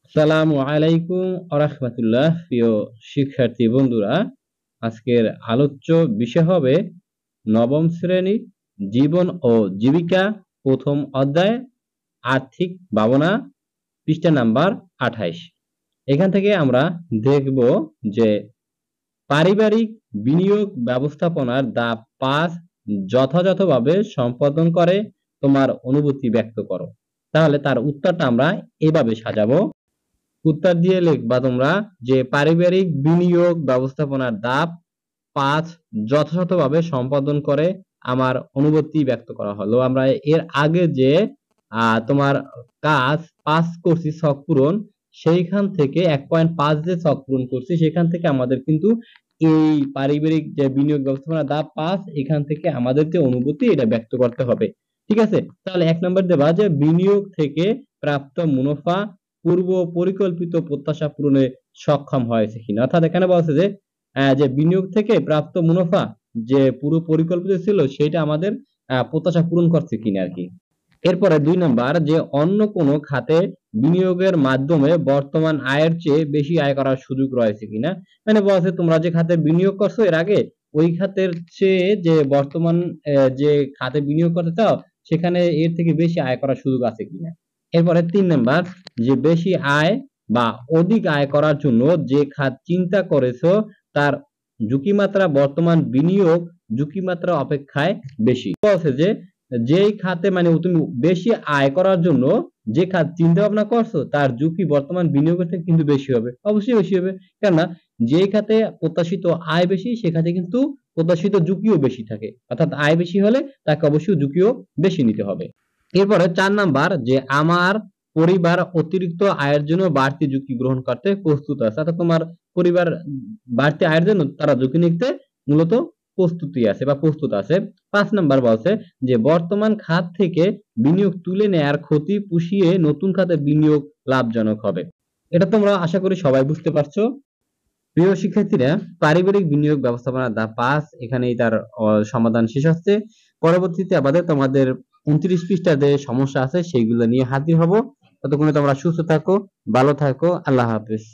আসসালামু আলাইকুম ওয়া রাহমাতুল্লাহ। প্রিয় শিক্ষার্থী বন্ধুরা, আজকের আলোচ্য বিষয় হবে নবম শ্রেণী জীবন ও জীবিকা প্রথম অধ্যায় আর্থিক ভাবনা, পৃষ্ঠা নাম্বার ২৮। এখান থেকে আমরা দেখব যে পারিবারিক বিনিয়োগ ব্যবস্থাপনার ধাপ ৫ যথাযথভাবে সম্পাদন করে তোমার অনুভূতি ব্যক্ত করো। তাহলে তার উত্তরটা আমরা এভাবে সাজাবো। উত্তর দিয়ে লিখবা তোমরা যে পারিবারিক বিনিয়োগ ব্যবস্থাপনার ধাপ ৫ যথাযথভাবে সম্পাদন করে আমার অনুভূতি ব্যক্ত করা হলো। আমরা এর আগে যে তোমার কাজ ৫ করছি ছক পূরণ, সেইখান থেকে ১.৫ যে ছক পূরণ করছি সেখান থেকে আমাদের কিন্তু এই পারিবারিক যে বিনিয়োগ ব্যবস্থাপনার ধাপ ৫ এখান থেকে আমাদের যে অনুভূতি এটা ব্যক্ত করতে হবে। ঠিক আছে? তাহলে ১ নম্বর দেবা যে বিনিয়োগ থেকে প্রাপ্ত মুনাফা পূর্ব পরিকল্পিত প্রত্যাশা পূরণে সক্ষম হয়েছে কিনা। অর্থাৎ এখানে বলছে যে যে বিনিয়োগ থেকে প্রাপ্ত মুনাফা যে পুরো পরিকল্পিত ছিল সেটা আমাদের প্রত্যাশা পূরণ করছে কিনা আরকি। এরপরে ২ নাম্বার যে অন্য কোনো খাতে বিনিয়োগের মাধ্যমে বর্তমান আয়ের চেয়ে বেশি আয় করার সুযোগ রয়েছে কিনা। মানে বলছে তোমরা যে খাতে বিনিয়োগ করছো এর আগে ওই খাতের চেয়ে যে বর্তমান যে খাতে বিনিয়োগ করতে চাও সেখানে এর থেকে বেশি আয় করার সুযোগ আছে কিনা। এরপরে ৩ নাম্বার যে বেশি আয় বা অধিক আয় করার জন্য যে খাত চিন্তা করেছো তার ঝুঁকিমাত্রা বর্তমান বিনিয়োগ ঝুঁকিমাত্রা অপেক্ষায় বেশি। বলছে যে যেই খাতে মানে তুমি বেশি আয় করার জন্য যে খাত চিন্তা ভাবনা করছো তার ঝুঁকি বর্তমান বিনিয়োগের থেকে কিন্তু বেশি হবে। অবশ্যই বেশি হবে। কেননা যেই খাতে প্রত্যাশিত আয় বেশি সে খাতে কিন্তু প্রত্যাশিত ঝুঁকিও বেশি থাকে। অর্থাৎ আয় বেশি হলে তাকে অবশ্যই ঝুঁকিও বেশি নিতে হবে। এরপরে ৪ নাম্বার যে আমার পরিবার অতিরিক্ত আয়ের জন্য বাড়তি ঝুঁকি গ্রহণ করতে প্রস্তুত আছে। অর্থাৎ তোমার পরিবার বাড়তি আয়ের জন্য তারা ঝুঁকি নিতে মূলত প্রস্তুতি আছে বা প্রস্তুত আছে। ৫ নাম্বার বলছে যে বর্তমান খাত থেকে বিনিয়োগ তুলে নেয়ার ক্ষতি পুষিয়ে নতুন খাতে বিনিয়োগ লাভজনক হবে। এটা তোমরা আশা করি সবাই বুঝতে পারছো। প্রিয় শিক্ষার্থীরা, পারিবারিক বিনিয়োগ ব্যবস্থাপনা ধাপ ৫ এখানেই তার সমাধান শেষ হচ্ছে। পরবর্তীতে আবার তোমাদের ২৯ পৃষ্ঠার যে সমস্যা আছে সেইগুলো নিয়ে হাজির হব। ততক্ষণে তোমরা সুস্থ থাকো, ভালো থাকো। আল্লাহ হাফেজ।